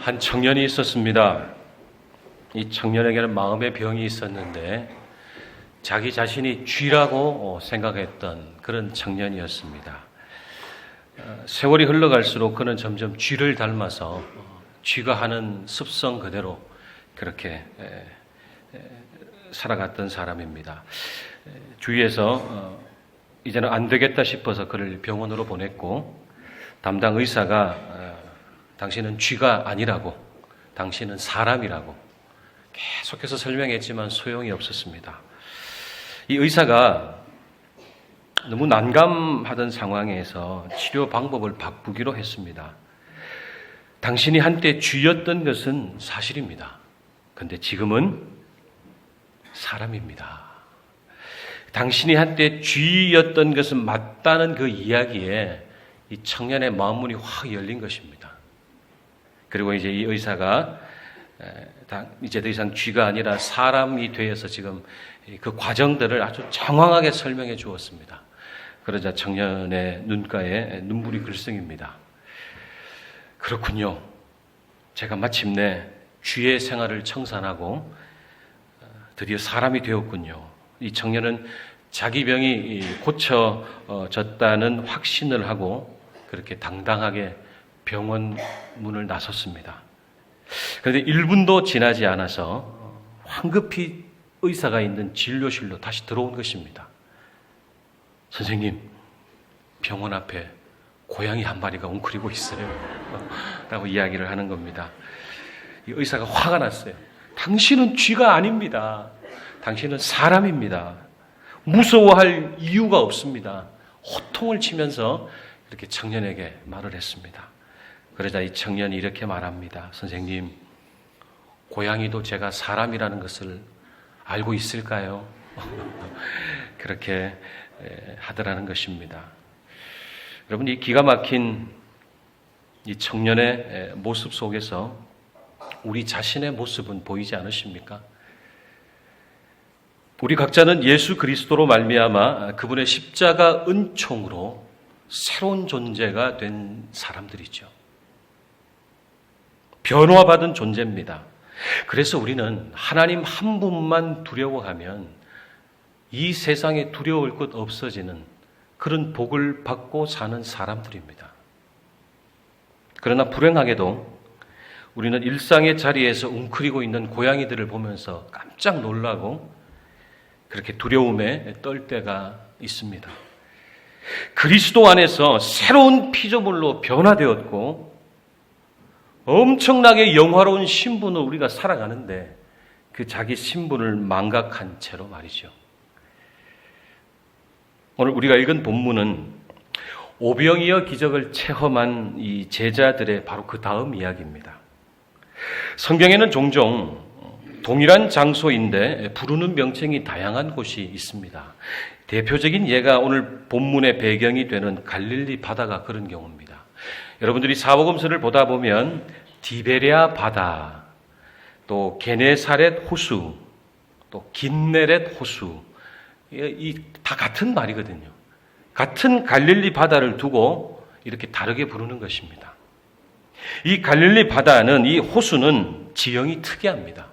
한 청년이 있었습니다. 이 청년에게는 마음의 병이 있었는데 자기 자신이 쥐라고 생각했던 그런 청년이었습니다. 세월이 흘러갈수록 그는 점점 쥐를 닮아서 쥐가 하는 습성 그대로 그렇게 살아갔던 사람입니다. 주위에서 이제는 안 되겠다 싶어서 그를 병원으로 보냈고, 담당 의사가 당신은 쥐가 아니라고, 당신은 사람이라고 계속해서 설명했지만 소용이 없었습니다. 이 의사가 너무 난감하던 상황에서 치료 방법을 바꾸기로 했습니다. 당신이 한때 쥐였던 것은 사실입니다. 그런데 지금은 사람입니다. 당신이 한때 쥐였던 것은 맞다는 그 이야기에 이 청년의 마음문이 확 열린 것입니다. 그리고 이제 이 의사가 이제 더 이상 쥐가 아니라 사람이 되어서 지금 그 과정들을 아주 장황하게 설명해 주었습니다. 그러자 청년의 눈가에 눈물이 글썽입니다. 그렇군요. 제가 마침내 쥐의 생활을 청산하고 드디어 사람이 되었군요. 이 청년은 자기 병이 고쳐졌다는 확신을 하고 그렇게 당당하게 병원 문을 나섰습니다. 그런데 1분도 지나지 않아서 황급히 의사가 있는 진료실로 다시 들어온 것입니다. 선생님, 병원 앞에 고양이 한 마리가 웅크리고 있어요. 라고 이야기를 하는 겁니다. 이 의사가 화가 났어요. 당신은 쥐가 아닙니다. 당신은 사람입니다. 무서워할 이유가 없습니다. 호통을 치면서 이렇게 청년에게 말을 했습니다. 그러자 이 청년이 이렇게 말합니다. 선생님, 고양이도 제가 사람이라는 것을 알고 있을까요? 그렇게 하더라는 것입니다. 여러분, 이 기가 막힌 이 청년의 모습 속에서 우리 자신의 모습은 보이지 않으십니까? 우리 각자는 예수 그리스도로 말미암아 그분의 십자가 은총으로 새로운 존재가 된 사람들이죠. 변화받은 존재입니다. 그래서 우리는 하나님 한 분만 두려워하면 이 세상에 두려울 것 없어지는 그런 복을 받고 사는 사람들입니다. 그러나 불행하게도 우리는 일상의 자리에서 웅크리고 있는 고양이들을 보면서 깜짝 놀라고 그렇게 두려움에 떨 때가 있습니다. 그리스도 안에서 새로운 피조물로 변화되었고 엄청나게 영화로운 신분을 우리가 살아가는데 그 자기 신분을 망각한 채로 말이죠. 오늘 우리가 읽은 본문은 오병이어 기적을 체험한 이 제자들의 바로 그 다음 이야기입니다. 성경에는 종종 동일한 장소인데 부르는 명칭이 다양한 곳이 있습니다. 대표적인 예가 오늘 본문의 배경이 되는 갈릴리 바다가 그런 경우입니다. 여러분들이 사복음서를 보다 보면 디베랴 바다, 또 게네사렛 호수, 또 긴네렛 호수, 이 다 같은 말이거든요. 같은 갈릴리 바다를 두고 이렇게 다르게 부르는 것입니다. 이 갈릴리 바다는, 이 호수는 지형이 특이합니다.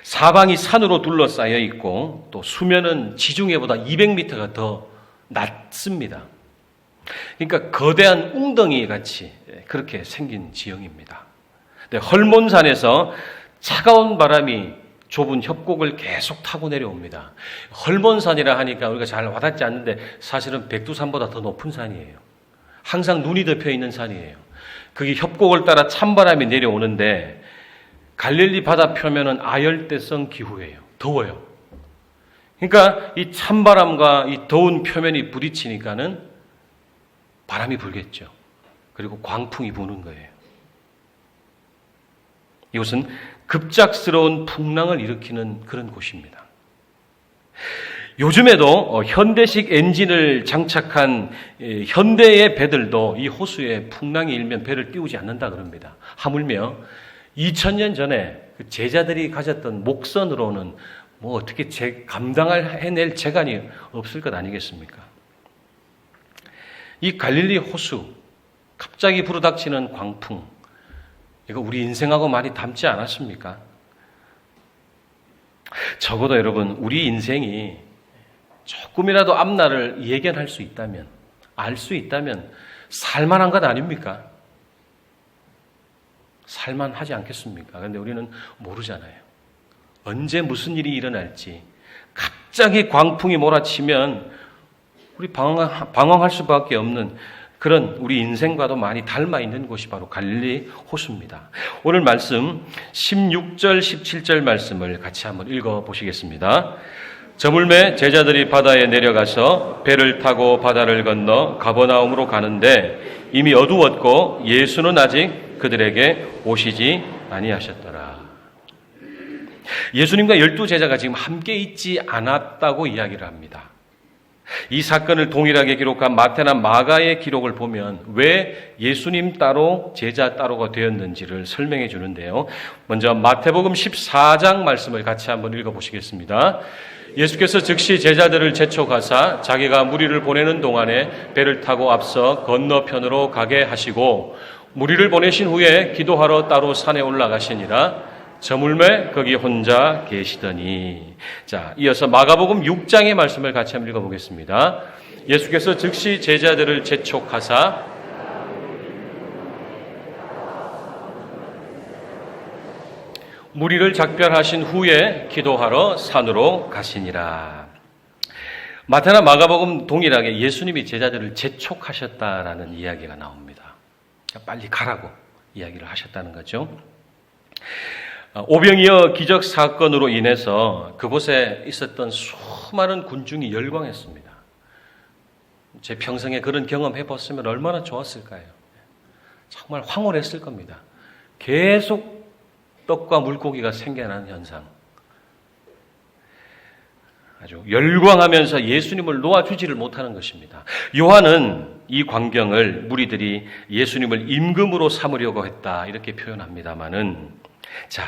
사방이 산으로 둘러싸여 있고 또 수면은 지중해보다 200m가 더 낮습니다. 그러니까 거대한 웅덩이 같이 그렇게 생긴 지형입니다. 헐몬산에서 차가운 바람이 좁은 협곡을 계속 타고 내려옵니다. 헐몬산이라 하니까 우리가 잘 와닿지 않는데 사실은 백두산보다 더 높은 산이에요. 항상 눈이 덮여 있는 산이에요. 그게 협곡을 따라 찬바람이 내려오는데 갈릴리 바다 표면은 아열대성 기후예요. 더워요. 그러니까 이 찬바람과 이 더운 표면이 부딪히니까는 바람이 불겠죠. 그리고 광풍이 부는 거예요. 이곳은 급작스러운 풍랑을 일으키는 그런 곳입니다. 요즘에도 현대식 엔진을 장착한 현대의 배들도 이 호수에 풍랑이 일면 배를 띄우지 않는다 그럽니다. 하물며 2000년 전에 그 제자들이 가졌던 목선으로는 뭐 어떻게 해낼 재간이 없을 것 아니겠습니까? 이 갈릴리 호수, 갑자기 불어닥치는 광풍, 이거 우리 인생하고 많이 닮지 않았습니까? 적어도 여러분, 우리 인생이 조금이라도 앞날을 예견할 수 있다면, 알 수 있다면 살만한 것 아닙니까? 살만하지 않겠습니까? 그런데 우리는 모르잖아요. 언제 무슨 일이 일어날지. 갑자기 광풍이 몰아치면 우리 방황할 수밖에 없는 그런 우리 인생과도 많이 닮아 있는 곳이 바로 갈릴리 호수입니다. 오늘 말씀 16절, 17절 말씀을 같이 한번 읽어 보시겠습니다. 저물매 제자들이 바다에 내려가서 배를 타고 바다를 건너 가버나움으로 가는데 이미 어두웠고 예수는 아직 그들에게 오시지 아니하셨더라. 예수님과 12제자가 지금 함께 있지 않았다고 이야기를 합니다. 이 사건을 동일하게 기록한 마태나 마가의 기록을 보면 왜 예수님 따로 제자 따로가 되었는지를 설명해 주는데요. 먼저 마태복음 14장 말씀을 같이 한번 읽어보시겠습니다. 예수께서 즉시 제자들을 재촉하사 자기가 무리를 보내는 동안에 배를 타고 앞서 건너편으로 가게 하시고 무리를 보내신 후에 기도하러 따로 산에 올라가시니라. 저물매 거기 혼자 계시더니. 자, 이어서 마가복음 6장의 말씀을 같이 한번 읽어보겠습니다. 예수께서 즉시 제자들을 재촉하사 무리를 작별하신 후에 기도하러 산으로 가시니라. 마태나 마가복음 동일하게 예수님이 제자들을 재촉하셨다라는 이야기가 나옵니다. 빨리 가라고 이야기를 하셨다는 거죠. 오병이어 기적 사건으로 인해서 그곳에 있었던 수많은 군중이 열광했습니다. 제 평생에 그런 경험 해봤으면 얼마나 좋았을까요? 정말 황홀했을 겁니다. 계속 떡과 물고기가 생겨나는 현상. 아주 열광하면서 예수님을 놓아주지를 못하는 것입니다. 요한은 이 광경을 무리들이 예수님을 임금으로 삼으려고 했다 이렇게 표현합니다마는, 자,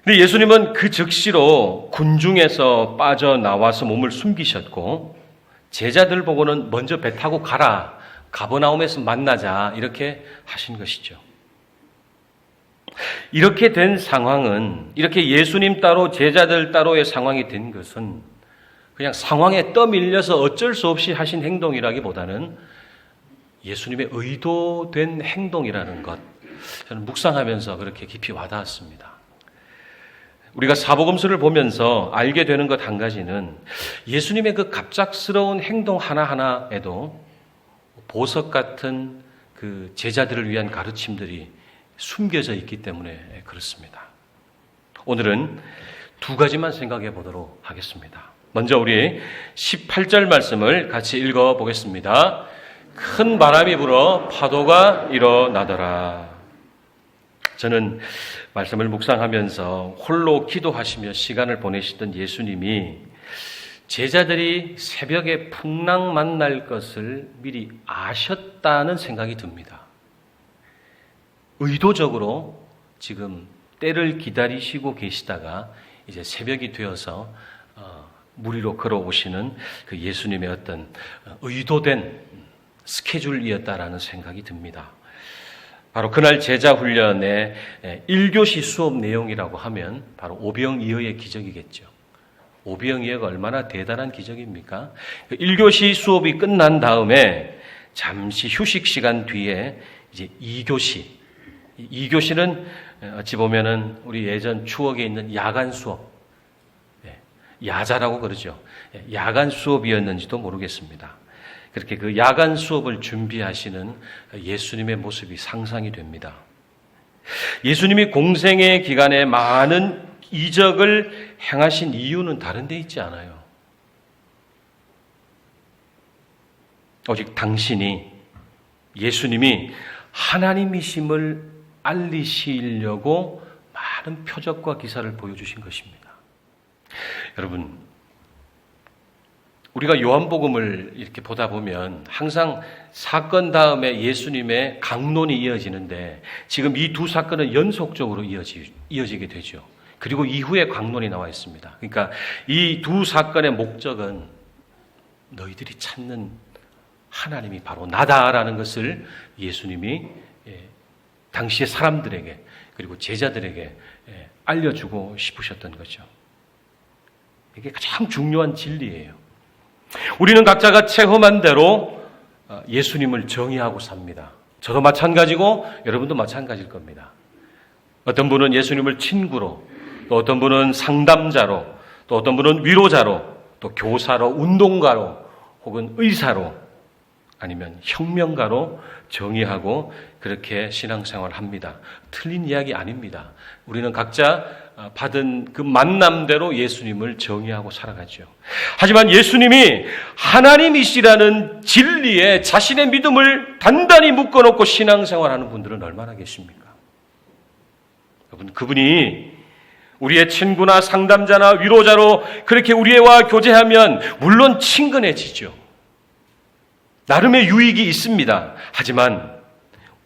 근데 예수님은 그 즉시로 군중에서 빠져나와서 몸을 숨기셨고 제자들 보고는 먼저 배 타고 가라, 가버나움에서 만나자 이렇게 하신 것이죠. 이렇게 된 상황은, 이렇게 예수님 따로 제자들 따로의 상황이 된 것은 그냥 상황에 떠밀려서 어쩔 수 없이 하신 행동이라기보다는 예수님의 의도된 행동이라는 것, 저는 묵상하면서 그렇게 깊이 와닿았습니다. 우리가 사복음서를 보면서 알게 되는 것 한 가지는 예수님의 그 갑작스러운 행동 하나하나에도 보석 같은 그 제자들을 위한 가르침들이 숨겨져 있기 때문에 그렇습니다. 오늘은 두 가지만 생각해 보도록 하겠습니다. 먼저 우리 18절 말씀을 같이 읽어 보겠습니다. 큰 바람이 불어 파도가 일어나더라. 저는 말씀을 묵상하면서 홀로 기도하시며 시간을 보내시던 예수님이 제자들이 새벽에 풍랑 만날 것을 미리 아셨다는 생각이 듭니다. 의도적으로 지금 때를 기다리시고 계시다가 이제 새벽이 되어서 무리로 걸어오시는 그 예수님의 어떤 의도된 스케줄이었다라는 생각이 듭니다. 바로 그날 제자 훈련의 1교시 수업 내용이라고 하면 바로 오병이어의 기적이겠죠. 오병이어가 얼마나 대단한 기적입니까? 1교시 수업이 끝난 다음에 잠시 휴식 시간 뒤에 이제 2교시. 2교시는 어찌 보면은 우리 예전 추억에 있는 야간 수업, 야자라고 그러죠. 야간 수업이었는지도 모르겠습니다. 그렇게 그 야간 수업을 준비하시는 예수님의 모습이 상상이 됩니다. 예수님이 공생의 기간에 많은 이적을 행하신 이유는 다른 데 있지 않아요. 오직 당신이, 예수님이 하나님이심을 알리시려고 많은 표적과 기사를 보여주신 것입니다. 여러분, 우리가 요한복음을 이렇게 보다 보면 항상 사건 다음에 예수님의 강론이 이어지는데 지금 이 두 사건은 연속적으로 이어지게 되죠. 그리고 이후에 강론이 나와 있습니다. 그러니까 이 두 사건의 목적은 너희들이 찾는 하나님이 바로 나다라는 것을 예수님이 당시의 사람들에게 그리고 제자들에게 알려주고 싶으셨던 거죠. 이게 가장 중요한 진리예요. 우리는 각자가 체험한 대로 예수님을 정의하고 삽니다. 저도 마찬가지고 여러분도 마찬가지일 겁니다. 어떤 분은 예수님을 친구로, 또 어떤 분은 상담자로, 또 어떤 분은 위로자로, 또 교사로, 운동가로, 혹은 의사로, 아니면 혁명가로 정의하고 그렇게 신앙생활을 합니다. 틀린 이야기 아닙니다. 우리는 각자 받은 그 만남대로 예수님을 정의하고 살아가죠. 하지만 예수님이 하나님이시라는 진리에 자신의 믿음을 단단히 묶어놓고 신앙생활하는 분들은 얼마나 계십니까? 여러분, 그분이 우리의 친구나 상담자나 위로자로 그렇게 우리와 교제하면 물론 친근해지죠. 나름의 유익이 있습니다. 하지만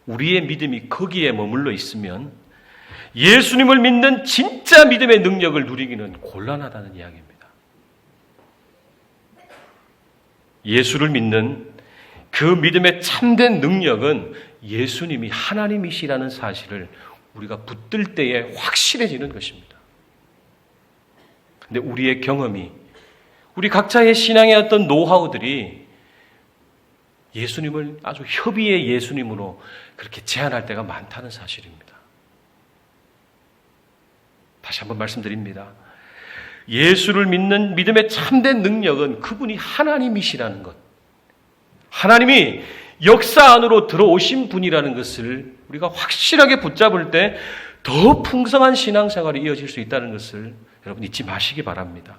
우리의 믿음이 거기에 머물러 있으면 예수님을 믿는 진짜 믿음의 능력을 누리기는 곤란하다는 이야기입니다. 예수를 믿는 그 믿음의 참된 능력은 예수님이 하나님이시라는 사실을 우리가 붙들 때에 확실해지는 것입니다. 근데 우리의 경험이, 우리 각자의 신앙의 어떤 노하우들이 예수님을 아주 협의의 예수님으로 그렇게 제한할 때가 많다는 사실입니다. 다시 한번 말씀드립니다. 예수를 믿는 믿음의 참된 능력은 그분이 하나님이시라는 것, 하나님이 역사 안으로 들어오신 분이라는 것을 우리가 확실하게 붙잡을 때 더 풍성한 신앙생활이 이어질 수 있다는 것을 여러분 잊지 마시기 바랍니다.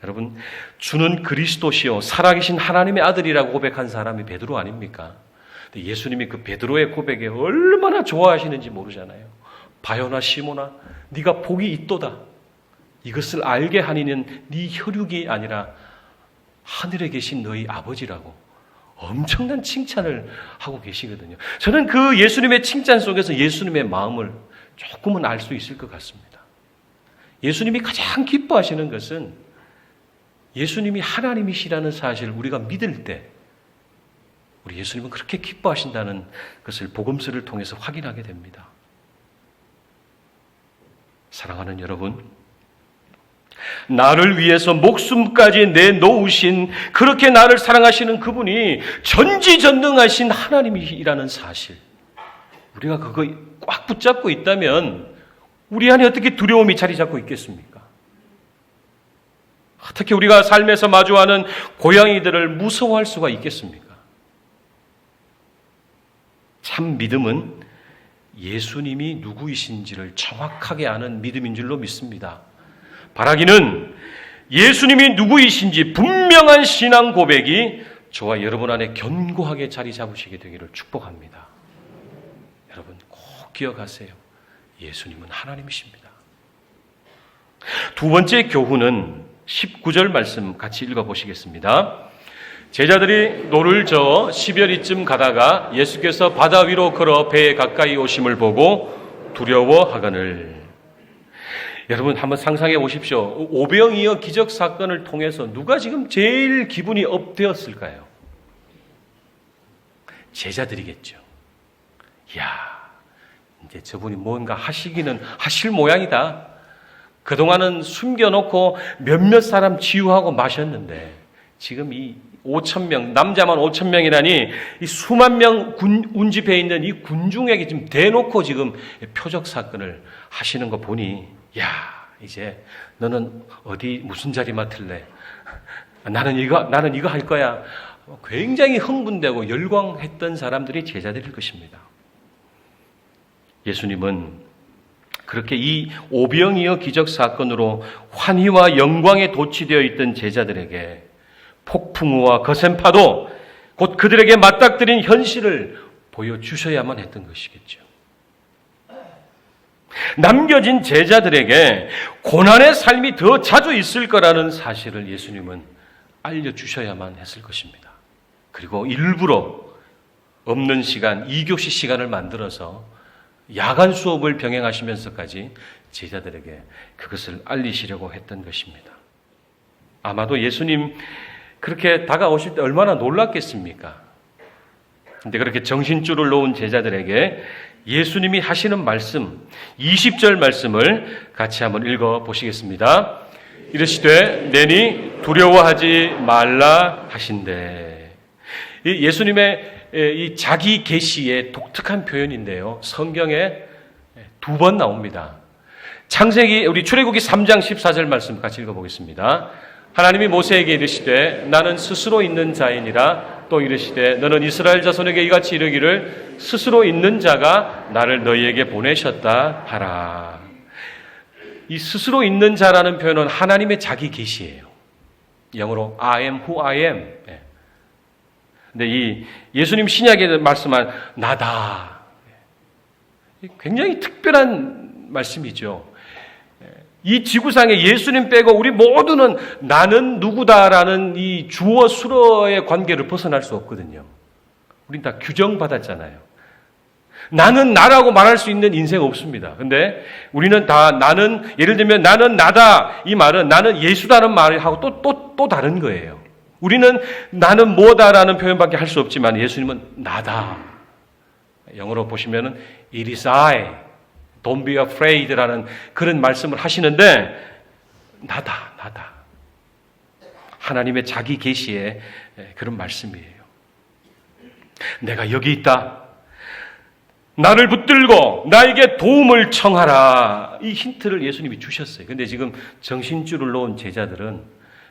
여러분, 주는 그리스도시요 살아계신 하나님의 아들이라고 고백한 사람이 베드로 아닙니까? 근데 예수님이 그 베드로의 고백에 얼마나 좋아하시는지 모르잖아요. 바요나 시모나 네가 복이 있도다. 이것을 알게 하니는 네 혈육이 아니라 하늘에 계신 너희 아버지라고 엄청난 칭찬을 하고 계시거든요. 저는 그 예수님의 칭찬 속에서 예수님의 마음을 조금은 알 수 있을 것 같습니다. 예수님이 가장 기뻐하시는 것은 예수님이 하나님이시라는 사실을 우리가 믿을 때 우리 예수님은 그렇게 기뻐하신다는 것을 복음서를 통해서 확인하게 됩니다. 사랑하는 여러분, 나를 위해서 목숨까지 내놓으신, 그렇게 나를 사랑하시는 그분이 전지전능하신 하나님이라는 사실, 우리가 그거 꽉 붙잡고 있다면 우리 안에 어떻게 두려움이 자리 잡고 있겠습니까? 어떻게 우리가 삶에서 마주하는 고양이들을 무서워할 수가 있겠습니까? 참 믿음은 예수님이 누구이신지를 정확하게 아는 믿음인 줄로 믿습니다. 바라기는 예수님이 누구이신지 분명한 신앙 고백이 저와 여러분 안에 견고하게 자리 잡으시게 되기를 축복합니다. 여러분 꼭 기억하세요. 예수님은 하나님이십니다. 두 번째 교훈은 19절 말씀 같이 읽어보시겠습니다. 제자들이 노를 저어 10여리쯤 가다가 예수께서 바다 위로 걸어 배에 가까이 오심을 보고 두려워하거늘. 여러분 한번 상상해 보십시오. 오병이어 기적 사건을 통해서 누가 지금 제일 기분이 업되었을까요? 제자들이겠죠. 이야, 이제 저분이 뭔가 하시기는 하실 모양이다. 그동안은 숨겨놓고 몇몇 사람 치유하고 마셨는데 지금 이 5,000명, 남자만 5,000명이라니 이 수만 명 운집해 있는 이 군중에게 지금 대놓고 지금 표적 사건을 하시는 거 보니, 야, 이제 너는 어디 무슨 자리 맡을래? 나는 이거 할 거야. 굉장히 흥분되고 열광했던 사람들이 제자들일 것입니다. 예수님은 그렇게 이 오병이어 기적 사건으로 환희와 영광에 도취되어 있던 제자들에게 폭풍우와 거센 파도, 곧 그들에게 맞닥뜨린 현실을 보여주셔야만 했던 것이겠죠. 남겨진 제자들에게 고난의 삶이 더 자주 있을 거라는 사실을 예수님은 알려주셔야만 했을 것입니다. 그리고 일부러 없는 시간, 2교시 시간을 만들어서 야간 수업을 병행하시면서까지 제자들에게 그것을 알리시려고 했던 것입니다. 아마도 예수님 그렇게 다가오실 때 얼마나 놀랐겠습니까? 근데 그렇게 정신줄을 놓은 제자들에게 예수님이 하시는 말씀, 20절 말씀을 같이 한번 읽어 보시겠습니다. 이르시되 내니 두려워하지 말라 하신대. 예수님의 이 자기 계시의 독특한 표현인데요. 성경에 2번 나옵니다. 창세기, 우리 출애굽기 3장 14절 말씀 같이 읽어보겠습니다. 하나님이 모세에게 이르시되 나는 스스로 있는 자이니라. 또 이르시되 너는 이스라엘 자손에게 이같이 이르기를 스스로 있는 자가 나를 너희에게 보내셨다 하라. 이 스스로 있는 자라는 표현은 하나님의 자기 계시예요. 영어로 I am who I am. 근데 이 예수님 신약에 말씀한 나다. 굉장히 특별한 말씀이죠. 이 지구상에 예수님 빼고 우리 모두는 나는 누구다라는 이 주어 수어의 관계를 벗어날 수 없거든요. 우린 다 규정받았잖아요. 나는 나라고 말할 수 있는 인생 없습니다. 근데 우리는 다 나는, 예를 들면 나는 나다. 이 말은 나는 예수다는 말을 하고 또 다른 거예요. 우리는 나는 뭐다라는 표현밖에 할 수 없지만 예수님은 나다. 영어로 보시면은 it is I. Don't be afraid라는 그런 말씀을 하시는데 나다. 하나님의 자기 계시의 그런 말씀이에요. 내가 여기 있다. 나를 붙들고 나에게 도움을 청하라. 이 힌트를 예수님이 주셨어요. 근데 지금 정신줄을 놓은 제자들은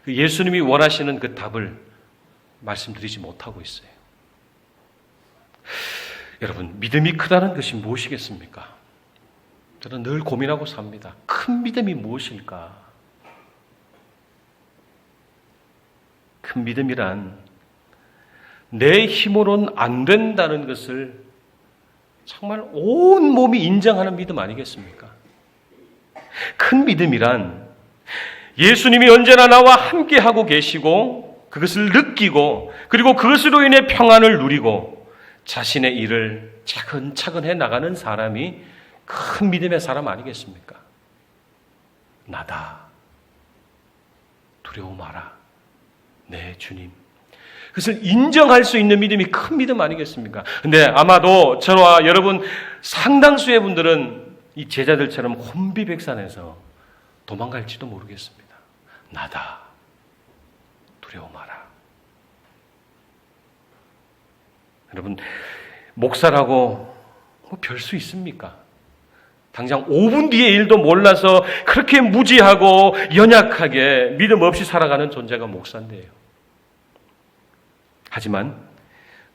예수님이 원하시는 그 답을 말씀드리지 못하고 있어요. 여러분, 믿음이 크다는 것이 무엇이겠습니까? 저는 늘 고민하고 삽니다. 큰 믿음이 무엇일까? 큰 믿음이란 내 힘으로는 안 된다는 것을 정말 온 몸이 인정하는 믿음 아니겠습니까? 큰 믿음이란 예수님이 언제나 나와 함께하고 계시고 그것을 느끼고 그리고 그것으로 인해 평안을 누리고 자신의 일을 차근차근 해나가는 사람이 큰 믿음의 사람 아니겠습니까? 나다. 두려워 마라. 네, 주님. 그것을 인정할 수 있는 믿음이 큰 믿음 아니겠습니까? 근데 아마도 저와 여러분 상당수의 분들은 이 제자들처럼 혼비백산해서 도망갈지도 모르겠습니다. 나다. 두려워 마라. 여러분, 목사라고 뭐 별 수 있습니까? 당장 5분 뒤의 일도 몰라서 그렇게 무지하고 연약하게 믿음 없이 살아가는 존재가 목사인데요. 하지만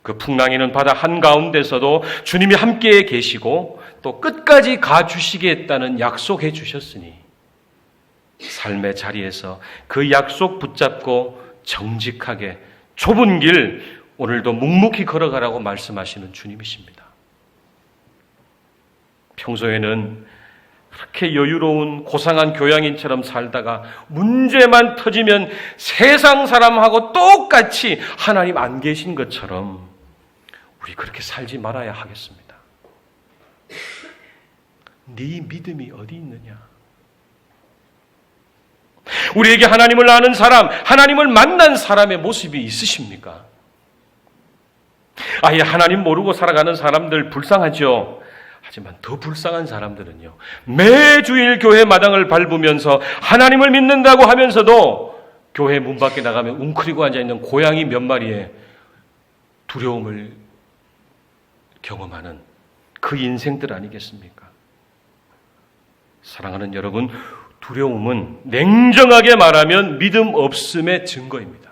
그 풍랑이는 바다 한가운데서도 주님이 함께 계시고 또 끝까지 가주시겠다는 약속해 주셨으니 삶의 자리에서 그 약속 붙잡고 정직하게 좁은 길 오늘도 묵묵히 걸어가라고 말씀하시는 주님이십니다. 평소에는 그렇게 여유로운 고상한 교양인처럼 살다가 문제만 터지면 세상 사람하고 똑같이 하나님 안 계신 것처럼 우리 그렇게 살지 말아야 하겠습니다. 네 믿음이 어디 있느냐? 우리에게 하나님을 아는 사람, 하나님을 만난 사람의 모습이 있으십니까? 아예 하나님 모르고 살아가는 사람들 불쌍하죠. 하지만 더 불쌍한 사람들은요, 매주일 교회 마당을 밟으면서 하나님을 믿는다고 하면서도 교회 문 밖에 나가면 웅크리고 앉아있는 고양이 몇 마리의 두려움을 경험하는 그 인생들 아니겠습니까? 사랑하는 여러분, 두려움은 냉정하게 말하면 믿음 없음의 증거입니다.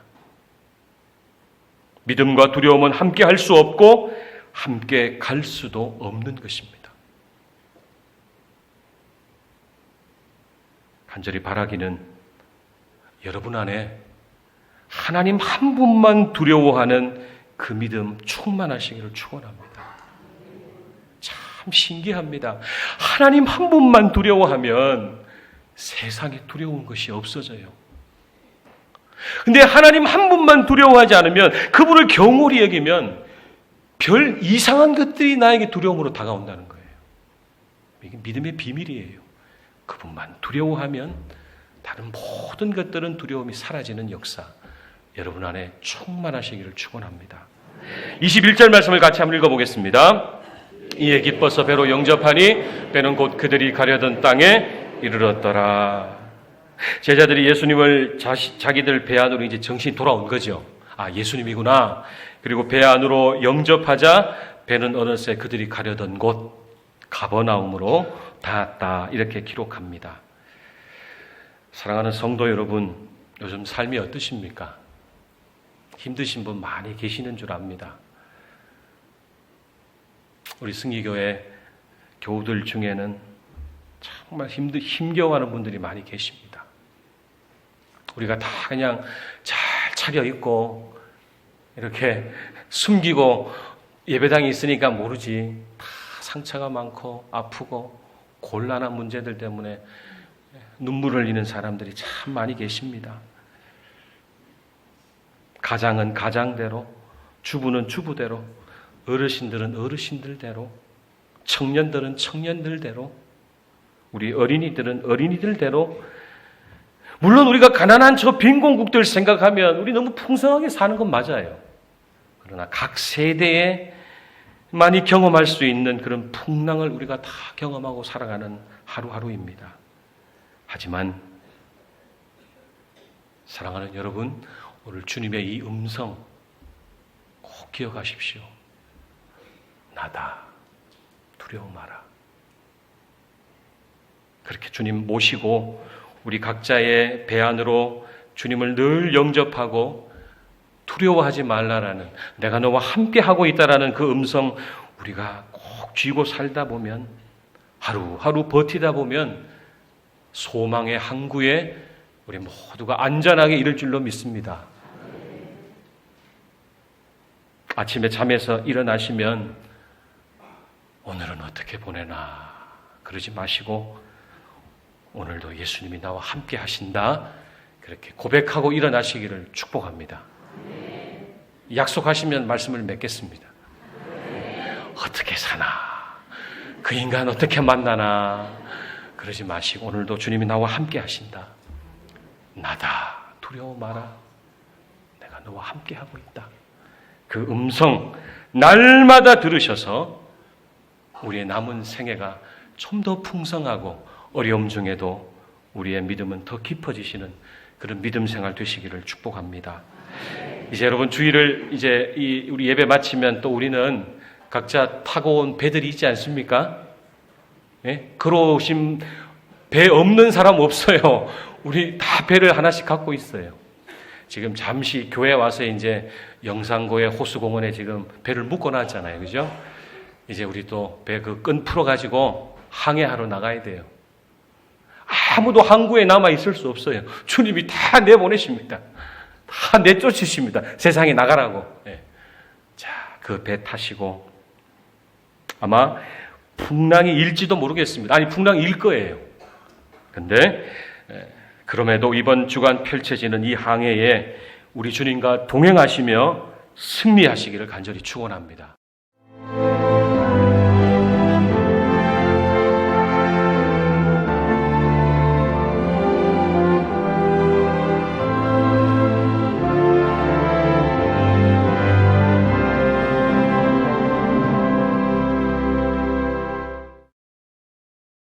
믿음과 두려움은 함께 할 수 없고 함께 갈 수도 없는 것입니다. 간절히 바라기는 여러분 안에 하나님 한 분만 두려워하는 그 믿음 충만하시기를 축원합니다. 참 신기합니다. 하나님 한 분만 두려워하면 세상에 두려운 것이 없어져요. 근데 하나님 한 분만 두려워하지 않으면, 그분을 경홀히 여기면 별 이상한 것들이 나에게 두려움으로 다가온다는 거예요. 이게 믿음의 비밀이에요. 그분만 두려워하면 다른 모든 것들은 두려움이 사라지는 역사, 여러분 안에 충만하시기를 축원합니다. 21절 말씀을 같이 한번 읽어보겠습니다. 이에 기뻐서 배로 영접하니 배는 곧 그들이 가려던 땅에 이르렀더라. 제자들이 예수님을 자기들 배 안으로 이제 정신이 돌아온 거죠. 아, 예수님이구나. 그리고 배 안으로 영접하자 배는 어느새 그들이 가려던 곳 가버나움으로 닿았다. 이렇게 기록합니다. 사랑하는 성도 여러분, 요즘 삶이 어떠십니까? 힘드신 분 많이 계시는 줄 압니다. 우리 승리교회 교우들 중에는 정말 힘겨워하는 분들이 많이 계십니다. 우리가 다 그냥 잘 차려입고 이렇게 숨기고 예배당이 있으니까 모르지. 다 상처가 많고 아프고 곤란한 문제들 때문에 눈물을 흘리는 사람들이 참 많이 계십니다. 가장은 가장대로, 주부는 주부대로, 어르신들은 어르신들대로, 청년들은 청년들대로, 우리 어린이들은 어린이들대로. 물론 우리가 가난한 저 빈곤국들 생각하면 우리 너무 풍성하게 사는 건 맞아요. 그러나 각 세대에 많이 경험할 수 있는 그런 풍랑을 우리가 다 경험하고 살아가는 하루하루입니다. 하지만 사랑하는 여러분, 오늘 주님의 이 음성 꼭 기억하십시오. 나다, 두려워 마라. 그렇게 주님 모시고 우리 각자의 배 안으로 주님을 늘 영접하고 두려워하지 말라라는, 내가 너와 함께하고 있다라는 그 음성 우리가 꼭 쥐고 살다 보면, 하루하루 버티다 보면 소망의 항구에 우리 모두가 안전하게 이를 줄로 믿습니다. 아침에 잠에서 일어나시면 오늘은 어떻게 보내나 그러지 마시고, 오늘도 예수님이 나와 함께 하신다, 그렇게 고백하고 일어나시기를 축복합니다. 약속하시면 말씀을 맺겠습니다. 어떻게 사나, 그 인간 어떻게 만나나 그러지 마시고, 오늘도 주님이 나와 함께 하신다. 나다, 두려워 마라. 내가 너와 함께 하고 있다. 그 음성 날마다 들으셔서 우리의 남은 생애가 좀 더 풍성하고 어려움 중에도 우리의 믿음은 더 깊어지시는 그런 믿음 생활 되시기를 축복합니다. 이제 여러분, 주일을 이제 우리 예배 마치면 또 우리는 각자 타고 온 배들이 있지 않습니까? 예? 걸어오신 배 없는 사람 없어요. 우리 다 배를 하나씩 갖고 있어요. 지금 잠시 교회 와서 이제 영산고의 호수공원에 지금 배를 묶어놨잖아요. 그죠? 이제 우리 또 배 그 끈 풀어가지고 항해하러 나가야 돼요. 아무도 항구에 남아 있을 수 없어요. 주님이 다 내보내십니다. 다 내쫓으십니다. 세상에 나가라고. 네. 자, 그 배 타시고 아마 풍랑이 일지도 모르겠습니다. 아니, 풍랑이 일 거예요. 근데 그럼에도 이번 주간 펼쳐지는 이 항해에 우리 주님과 동행하시며 승리하시기를 간절히 축원합니다.